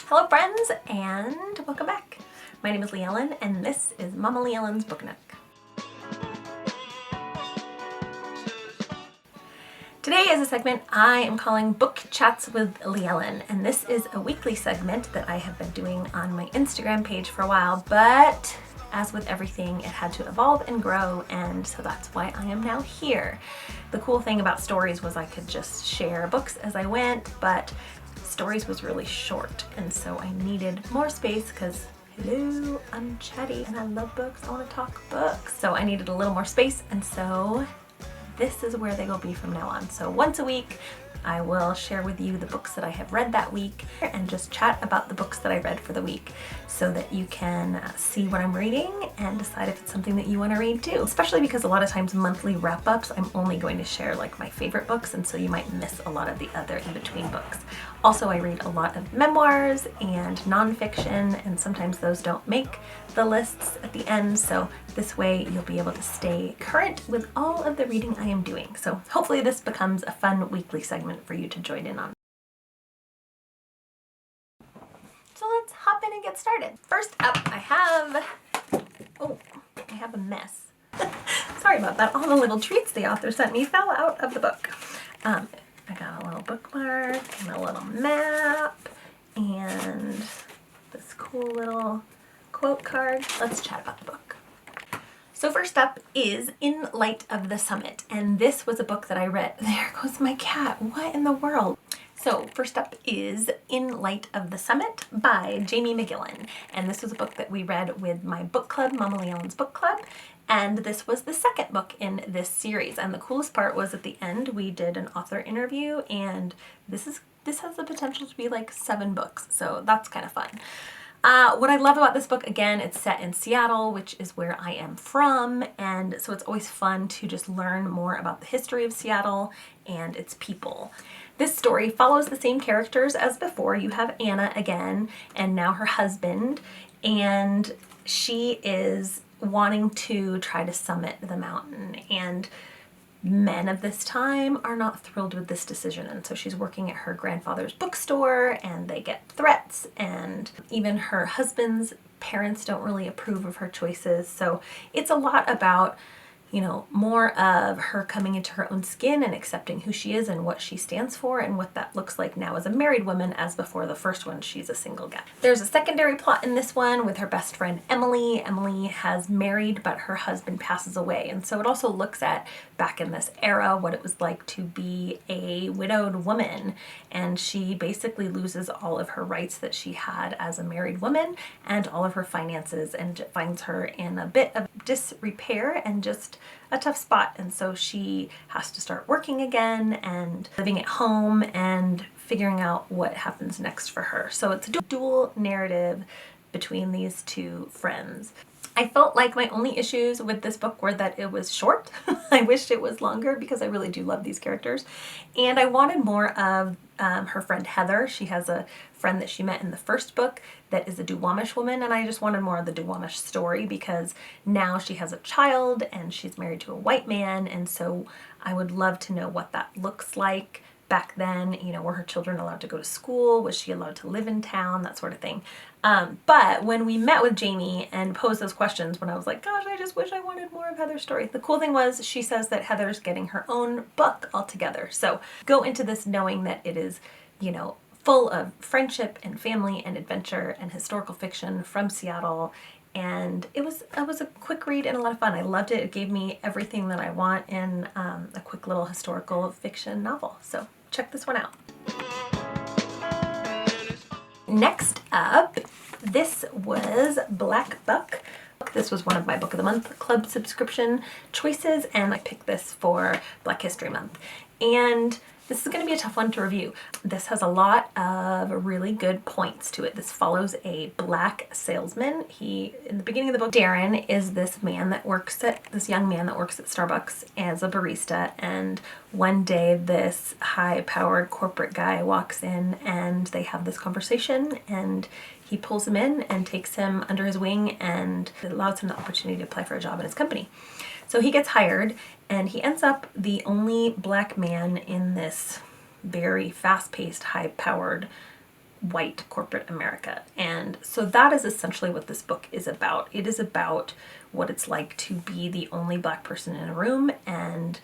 Hello friends, and welcome back. My name is Leighellen, and this is Momma Leighellen's Book Nook. Today is a segment I am calling Book Chats with Leighellen, and this is a weekly segment that I have been doing on my Instagram page for a while, but as with everything, it had to evolve and grow, and so that's why I am now here. The cool thing about stories was I could just share books as I went, but stories was really short, and so I needed more space because hello, I'm chatty and I love books. I want to talk books. So I needed a little more space, and so this is where they will be from now on. So once a week, I will share with you the books that I have read that week and just chat about the books that I read for the week so that you can see what I'm reading and decide if it's something that you want to read too. Especially because a lot of times monthly wrap-ups, I'm only going to share like my favorite books, and so you might miss a lot of the other in-between books. Also, I read a lot of memoirs and nonfiction, and sometimes those don't make the lists at the end, so this way you'll be able to stay current with all of the reading I am doing. So hopefully this becomes a fun weekly segment for you to join in on. So let's hop in and get started. First up, I have a mess. Sorry about that. All the little treats the author sent me fell out of the book. I got a little bookmark and a little map and this cool little quote card. Let's chat about the book. So first up is In Light of the Summit, and this was a book that I read. There goes my cat. What in the world? So first up is In Light of the Summit by Jamie McGillan, and this was a book that we read with my book club, Momma Leighellen's book club, and this was the second book in this series. And the coolest part was at the end we did an author interview, and this has the potential to be like 7 books, so that's kind of fun. What I love about this book, again, it's set in Seattle, which is where I am from, and so it's always fun to just learn more about the history of Seattle and its people. This story follows the same characters as before. You have Anna again, and now her husband, and she is wanting to try to summit the mountain, and men of this time are not thrilled with this decision, and so she's working at her grandfather's bookstore and they get threats, and even her husband's parents don't really approve of her choices. So it's a lot about, you know, more of her coming into her own skin and accepting who she is and what she stands for and what that looks like now as a married woman, as before the first one she's a single gal. There's a secondary plot in this one with her best friend Emily. Emily has married, but her husband passes away, and so it also looks at back in this era what it was like to be a widowed woman, and she basically loses all of her rights that she had as a married woman and all of her finances, and it finds her in a bit of disrepair and just a tough spot. And so she has to start working again and living at home and figuring out what happens next for her. So it's a dual narrative between these two friends. I felt like my only issues with this book were that it was short. I wished it was longer because I really do love these characters. And I wanted more of her friend Heather. She has a friend that she met in the first book that is a Duwamish woman, and I just wanted more of the Duwamish story because now she has a child and she's married to a white man, and so I would love to know what that looks like. Back then, you know, were her children allowed to go to school? Was she allowed to live in town? That sort of thing. But when we met with Jamie and posed those questions, when I was like, gosh, I just wish I wanted more of Heather's story. The cool thing was she says that Heather's getting her own book altogether. So go into this knowing that it is, you know, full of friendship and family and adventure and historical fiction from Seattle. And it was a quick read and a lot of fun. I loved it. It gave me everything that I want in a quick little historical fiction novel. So check this one out. Next up, this was Black Buck. This was one of my Book of the Month Club subscription choices, and I picked this for Black History Month. And this is going to be a tough one to review. This has a lot of really good points to it. This follows a black salesman. In the beginning of the book, Darren is this young man that works at Starbucks as a barista, and one day this high-powered corporate guy walks in and they have this conversation, and he pulls him in and takes him under his wing, and it allows him the opportunity to apply for a job in his company. So he gets hired, and he ends up the only black man in this very fast-paced, high-powered white corporate America. And so that is essentially what this book is about. It is about what it's like to be the only Black person in a room, and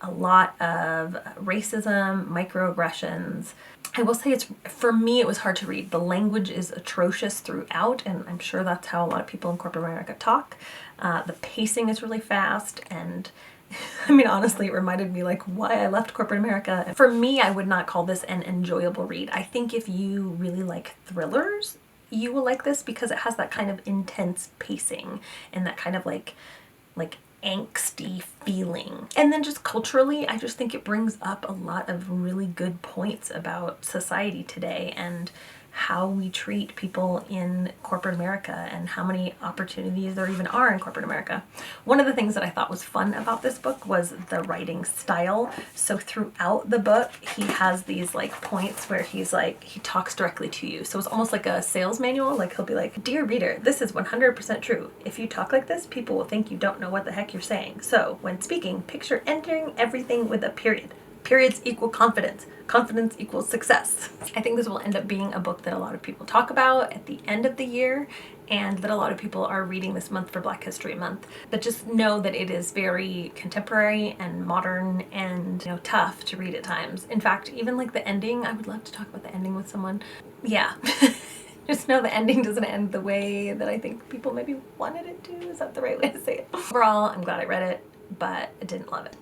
a lot of racism, microaggressions. I will say for me, it was hard to read. The language is atrocious throughout, and I'm sure that's how a lot of people in corporate America talk. The pacing is really fast, and I mean, honestly, it reminded me like why I left corporate America. For me, I would not call this an enjoyable read. I think if you really like thrillers, you will like this because it has that kind of intense pacing and that kind of like angsty feeling. And then just culturally, I just think it brings up a lot of really good points about society today and how we treat people in corporate America and how many opportunities there even are in corporate America. One of the things that I thought was fun about this book was the writing style. So throughout the book, he has these like points where he talks directly to you. So it's almost like a sales manual. Like he'll be like, "Dear reader, this is 100% true. If you talk like this, people will think you don't know what the heck you're saying. So when speaking, picture entering everything with a period. Periods equal confidence. Confidence equals success." I think this will end up being a book that a lot of people talk about at the end of the year, and that a lot of people are reading this month for Black History Month. But just know that it is very contemporary and modern and, you know, tough to read at times. In fact, even like the ending, I would love to talk about the ending with someone. Yeah. Just know the ending doesn't end the way that I think people maybe wanted it to. Is that the right way to say it? Overall, I'm glad I read it, but I didn't love it.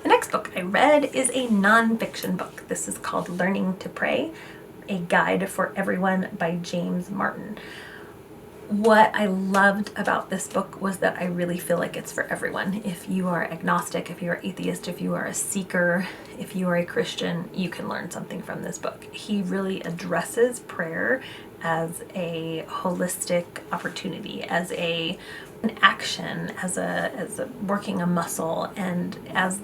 The next book I read is a nonfiction book. This is called Learning to Pray, A Guide for Everyone by James Martin. What I loved about this book was that I really feel like it's for everyone. If you are agnostic, if you are atheist, if you are a seeker, if you are a Christian, you can learn something from this book. He really addresses prayer as a holistic opportunity, as an action, as a working a muscle, and as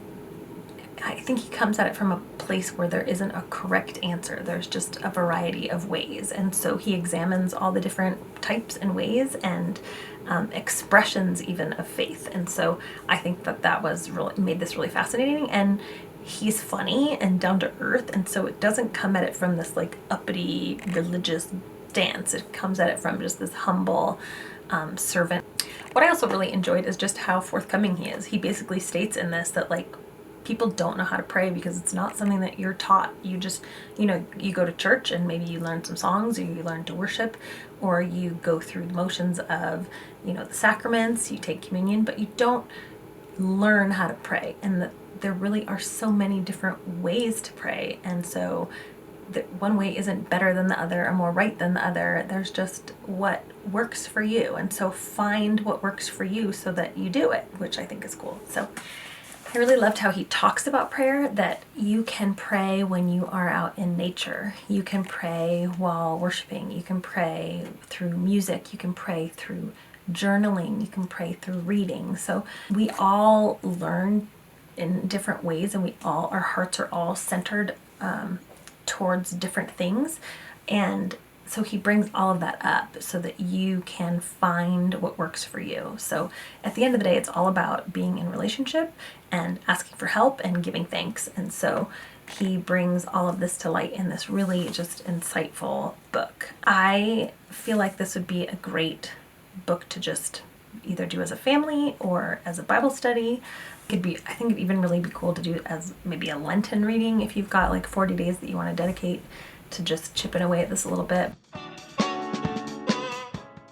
I think he comes at it from a place where there isn't a correct answer. There's just a variety of ways. And so he examines all the different types and ways and expressions even of faith. And so I think that was really made this really fascinating. And he's funny and down to earth. And so it doesn't come at it from this like uppity religious stance. It comes at it from just this humble servant. What I also really enjoyed is just how forthcoming he is. He basically states in this that like people don't know how to pray because it's not something that you're taught. You just, you know, you go to church and maybe you learn some songs, or you learn to worship, or you go through the motions of, you know, the sacraments, you take communion, but you don't learn how to pray. And that there really are so many different ways to pray. And so one way isn't better than the other or more right than the other. There's just what works for you. And so find what works for you so that you do it, which I think is cool. So I really loved how he talks about prayer, that you can pray when you are out in nature. You can pray while worshiping. You can pray through music. You can pray through journaling. You can pray through reading. So we all learn in different ways, and our hearts are all centered towards different things. And so he brings all of that up so that you can find what works for you. So at the end of the day, it's all about being in relationship and asking for help and giving thanks. And so he brings all of this to light in this really just insightful book. I feel like this would be a great book to just either do as a family or as a Bible study. I think it'd even really be cool to do as maybe a Lenten reading if you've got like 40 days that you want to dedicate to just chipping away at this a little bit.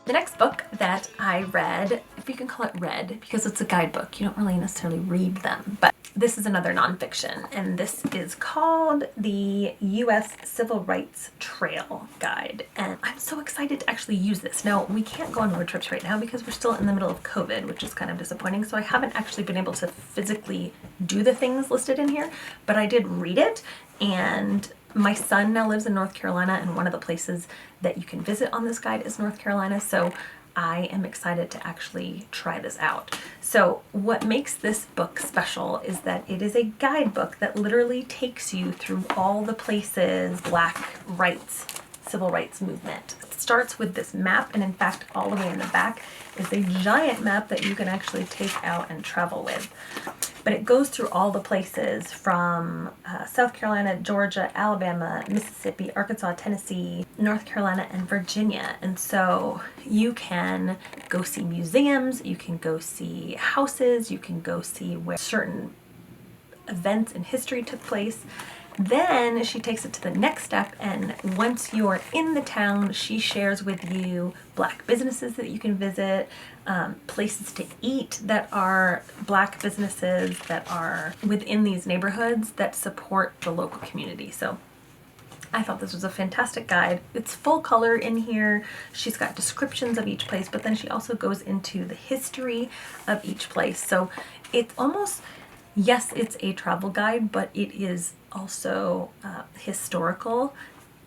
The next book that I read, if you can call it read, because it's a guidebook, you don't really necessarily read them, but this is another nonfiction, and this is called the U.S. Civil Rights Trail Guide, and I'm so excited to actually use this. Now, we can't go on road trips right now because we're still in the middle of COVID, which is kind of disappointing, so I haven't actually been able to physically do the things listed in here, but I did read it, and my son now lives in North Carolina, and one of the places that you can visit on this guide is North Carolina, so I am excited to actually try this out. So what makes this book special is that it is a guidebook that literally takes you through all the places Black rights, civil rights movement. It starts with this map, and in fact all the way in the back is a giant map that you can actually take out and travel with. but it goes through all the places from South Carolina, Georgia, Alabama, Mississippi, Arkansas, Tennessee, North Carolina, and Virginia. And so you can go see museums, you can go see houses, you can go see where certain events in history took place. Then she takes it to the next step, and once you're in the town, she shares with you Black businesses that you can visit, places to eat that are Black businesses that are within these neighborhoods that support the local community. So I thought this was a fantastic guide. It's full color in here. She's got descriptions of each place, but then she also goes into the history of each place. So it's almost, yes, it's a travel guide, but it is also historical,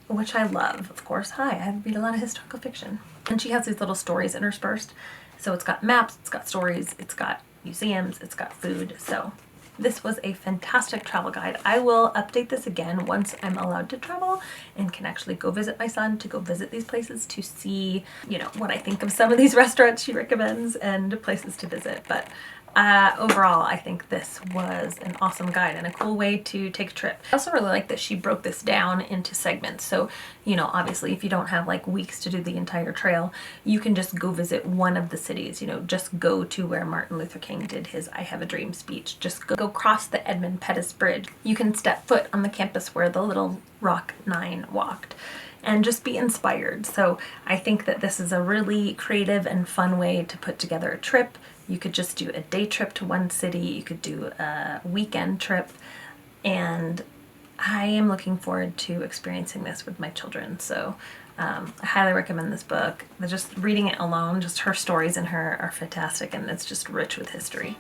which I love. Of course, I read a lot of historical fiction. And she has these little stories interspersed. So it's got maps, it's got stories, it's got museums, it's got food. So this was a fantastic travel guide. I will update this again once I'm allowed to travel and can actually go visit my son, to go visit these places, to see, you know, what I think of some of these restaurants she recommends and places to visit. But overall, I think this was an awesome guide and a cool way to take a trip. I also really like that she broke this down into segments. So, you know, obviously if you don't have like weeks to do the entire trail, you can just go visit one of the cities, you know, just go to where Martin Luther King did his I Have a Dream speech. Just go cross the Edmund Pettus Bridge. You can step foot on the campus where the little Rock Nine walked, and just be inspired. So I think that this is a really creative and fun way to put together a trip. You could just do a day trip to one city, you could do a weekend trip, and I am looking forward to experiencing this with my children. So I highly recommend this book. Just reading it alone, just her stories in her are fantastic, and it's just rich with history.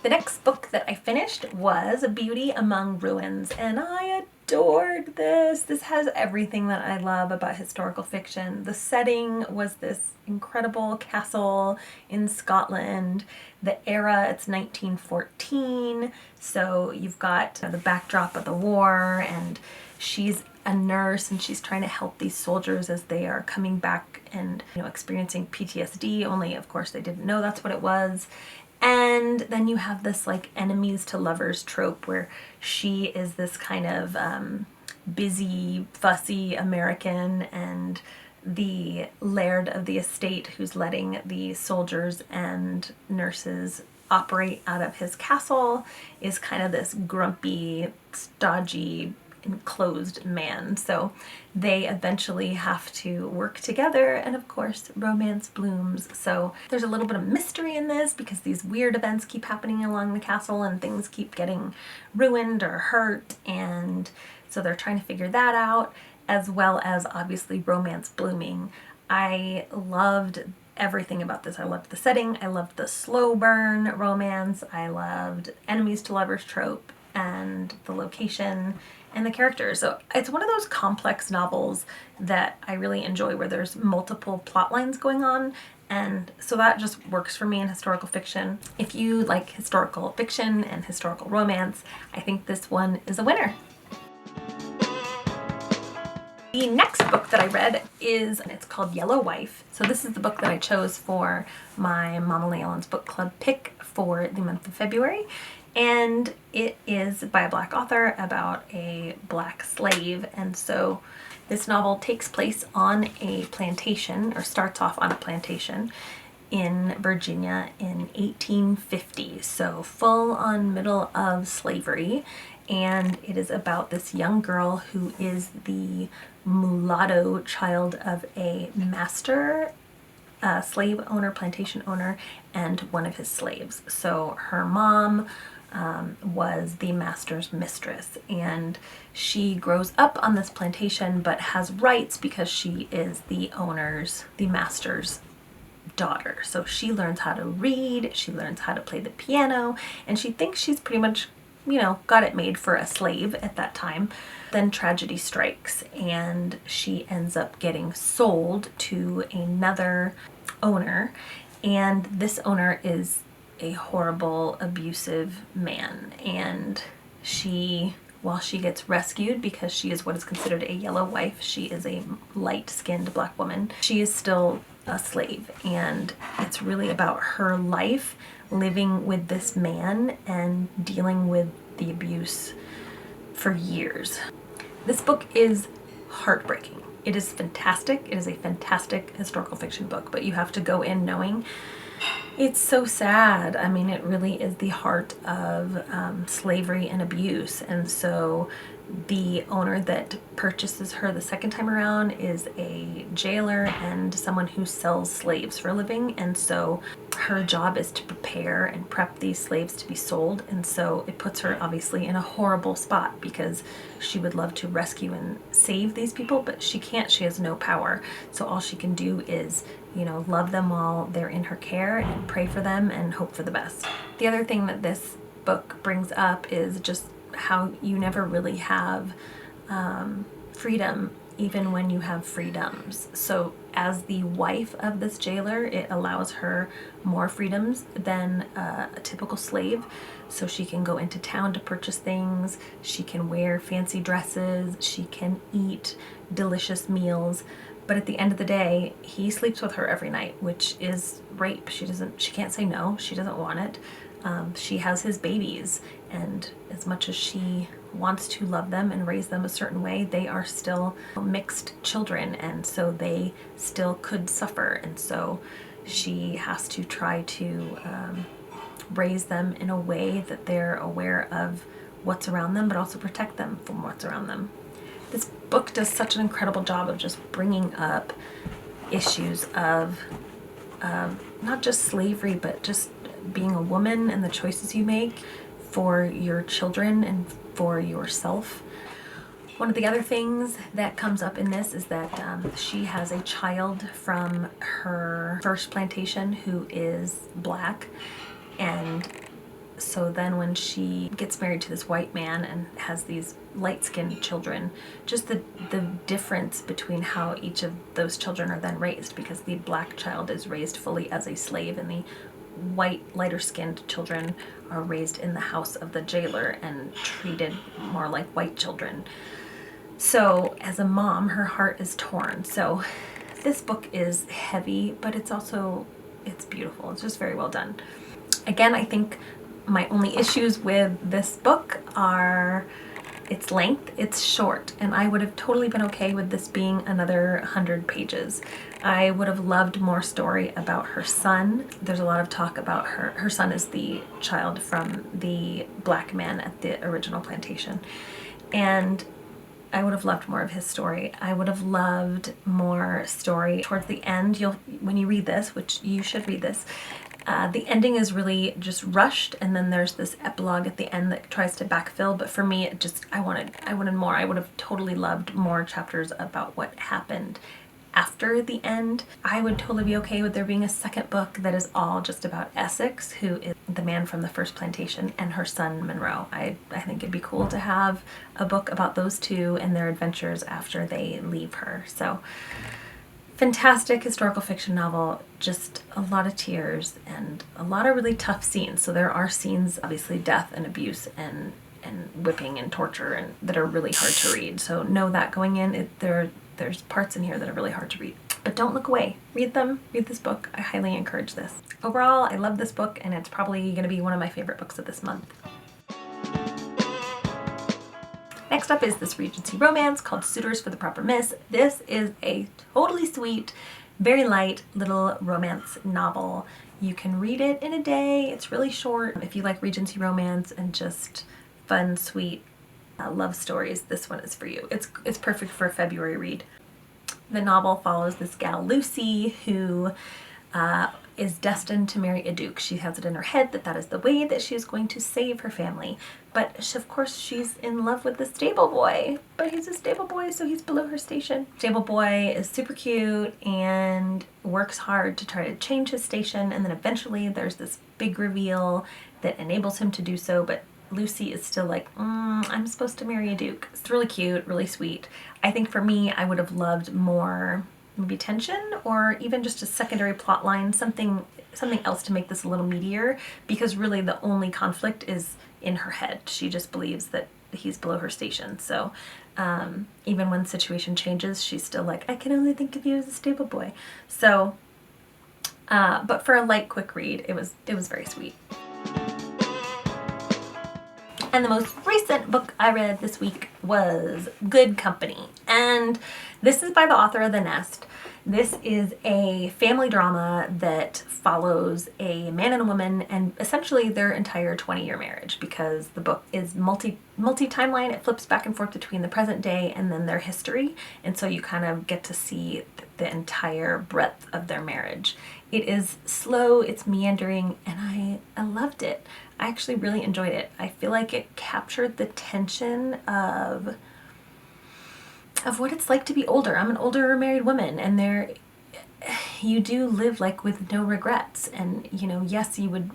The next book that I finished was Beauty Among Ruins, and I adored this. This has everything that I love about historical fiction. The setting was this incredible castle in Scotland. The era, it's 1914, so you've got the backdrop of the war, and she's a nurse and she's trying to help these soldiers as they are coming back and, you know, experiencing PTSD, only of course they didn't know that's what it was. And then you have this like enemies to lovers trope where she is this kind of busy, fussy American, and the laird of the estate who's letting the soldiers and nurses operate out of his castle is kind of this grumpy, stodgy, enclosed man. So they eventually have to work together, and of course romance blooms. So there's a little bit of mystery in this because these weird events keep happening along the castle and things keep getting ruined or hurt, and so they're trying to figure that out, as well as obviously romance blooming. I loved everything about this. I loved the setting, I loved the slow burn romance, I loved enemies to lovers trope, and the location and the characters. So it's one of those complex novels that I really enjoy, where there's multiple plot lines going on, and so that just works for me in historical fiction. If you like historical fiction and historical romance, I think this one is a winner. The next book that I read it's called Yellow Wife. So this is the book that I chose for my Momma Leighellen's book club pick for the month of February. And it is by a Black author about a Black slave. And so this novel takes place on a plantation, or starts off on a plantation in Virginia in 1850. So full on middle of slavery. And it is about this young girl who is the mulatto child of a master slave owner, plantation owner, and one of his slaves. So her mom was the master's mistress, and she grows up on this plantation but has rights because she is the master's daughter. So she learns how to read, she learns how to play the piano, and she thinks she's pretty much, you know, got it made for a slave at that time. Then tragedy strikes and she ends up getting sold to another owner, and this owner is a horrible, abusive man. And while she gets rescued because she is what is considered a yellow wife, she is a light-skinned Black woman, she is still a slave, and it's really about her life living with this man and dealing with the abuse for years. This book is heartbreaking. It is fantastic. It is a fantastic historical fiction book, but you have to go in knowing it's so sad. I mean, it really is the heart of slavery and abuse. And so the owner that purchases her the second time around is a jailer and someone who sells slaves for a living. And so her job is to prepare and prep these slaves to be sold. And so it puts her obviously in a horrible spot because she would love to rescue and save these people, but she can't. She has no power. So all she can do is, you know, love them while they're in her care and pray for them and hope for the best. The other thing that this book brings up is just how you never really have freedom even when you have freedoms. So as the wife of this jailer, it allows her more freedoms than a typical slave. So she can go into town to purchase things, she can wear fancy dresses, she can eat delicious meals. But at the end of the day, he sleeps with her every night, which is rape. She can't say no. She doesn't want it. She has his babies, and as much as she wants to love them and raise them a certain way, they are still mixed children, and so they still could suffer. And so she has to try to raise them in a way that they're aware of what's around them, but also protect them from what's around them. This book does such an incredible job of just bringing up issues of not just slavery, but just being a woman and the choices you make for your children and for yourself. One of the other things that comes up in this is that she has a child from her first plantation who is black, and so then when she gets married to this white man and has these light-skinned children, just the difference between how each of those children are then raised, because the black child is raised fully as a slave and the white, lighter-skinned children are raised in the house of the jailer and treated more like white children. So as a mom, her heart is torn. So this book is heavy, but it's beautiful. It's just very well done. Again, I think my only issues with this book are its length. It's short, and I would have totally been okay with this being another 100 pages. I would have loved more story about her son. There's a lot of talk about her son is the child from the black man at the original plantation, and I would have loved more of his story. I would have loved more story towards the end. When you read this, which you should read this, the ending is really just rushed, and then there's this epilogue at the end that tries to backfill. But for me, I wanted more. I would have totally loved more chapters about what happened after the end. I would totally be okay with there being a second book that is all just about Essex, who is the man from the first plantation, and her son Monroe. I think it'd be cool to have a book about those two and their adventures after they leave her. So fantastic historical fiction novel, just a lot of tears and a lot of really tough scenes. So there are scenes, obviously death and abuse and whipping and torture, and that are really hard to read. So know that going in, there's parts in here that are really hard to read. But don't look away. Read them. Read this book. I highly encourage this. Overall, I love this book, and it's probably going to be one of my favorite books of this month. Next up is this Regency romance called Suitors for the Proper Miss. This is a totally sweet, very light little romance novel. You can read it in a day. It's really short. If you like Regency romance and just fun, sweet love stories, this one is for you. It's perfect for a February read. The novel follows this gal Lucy who is destined to marry a duke. She has it in her head that is the way that she is going to save her family. But of course she's in love with the stable boy, but he's a stable boy, so he's below her station. Stable boy is super cute and works hard to try to change his station, and then eventually there's this big reveal that enables him to do so, but Lucy is still like, I'm supposed to marry a duke. It's really cute, really sweet. I think for me, I would have loved more maybe tension, or even just a secondary plot line, something else to make this a little meatier, because really the only conflict is in her head. She just believes that he's below her station. So even when the situation changes, she's still like, I can only think of you as a stable boy. So But for a light, quick read, it was very sweet. And the most recent book I read this week was Good Company. And this is by the author of The Nest. This is a family drama that follows a man and a woman and essentially their entire 20-year marriage, because the book is multi-timeline. It flips back and forth between the present day and then their history. And so you kind of get to see the entire breadth of their marriage. It is slow, it's meandering, and I loved it. I actually really enjoyed it. I feel like it captured the tension of what it's like to be older. I'm an older married woman, and you do live like with no regrets. And, you know, yes, you would,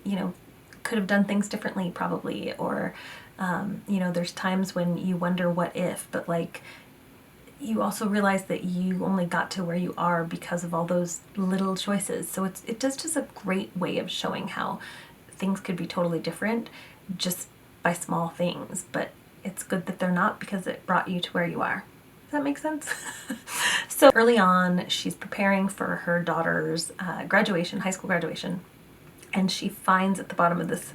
you know, could have done things differently probably, or, you know, there's times when you wonder what if, but like, you also realize that you only got to where you are because of all those little choices. So it does just a great way of showing how things could be totally different just by small things, but it's good that they're not, because it brought you to where you are. Does that make sense? So early on, she's preparing for her daughter's graduation, high school graduation, and she finds at the bottom of this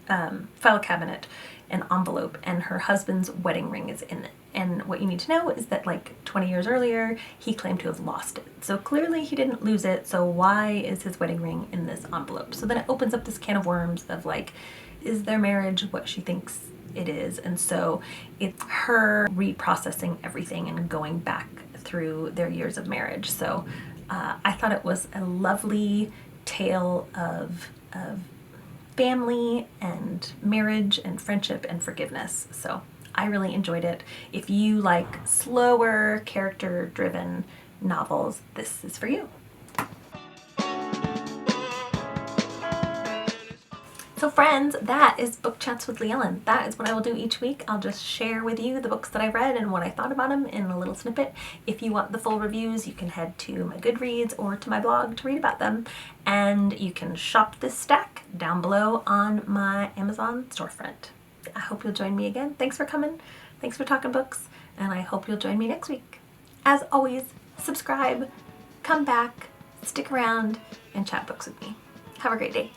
file cabinet an envelope, and her husband's wedding ring is in it. And what you need to know is that like 20 years earlier, he claimed to have lost it. So clearly he didn't lose it, so why is his wedding ring in this envelope? So then it opens up this can of worms of like, is their marriage what she thinks it is? And so it's her reprocessing everything and going back through their years of marriage. So I thought it was a lovely tale of family and marriage and friendship and forgiveness. So I really enjoyed it. If you like slower, character-driven novels, this is for you. So friends, that is Book Chats with Leighellen. That is what I will do each week. I'll just share with you the books that I read and what I thought about them in a little snippet. If you want the full reviews, you can head to my Goodreads or to my blog to read about them. And you can shop this stack down below on my Amazon storefront. I hope you'll join me again. Thanks for coming. Thanks for talking books. And I hope you'll join me next week. As always, subscribe, come back, stick around, and chat books with me. Have a great day.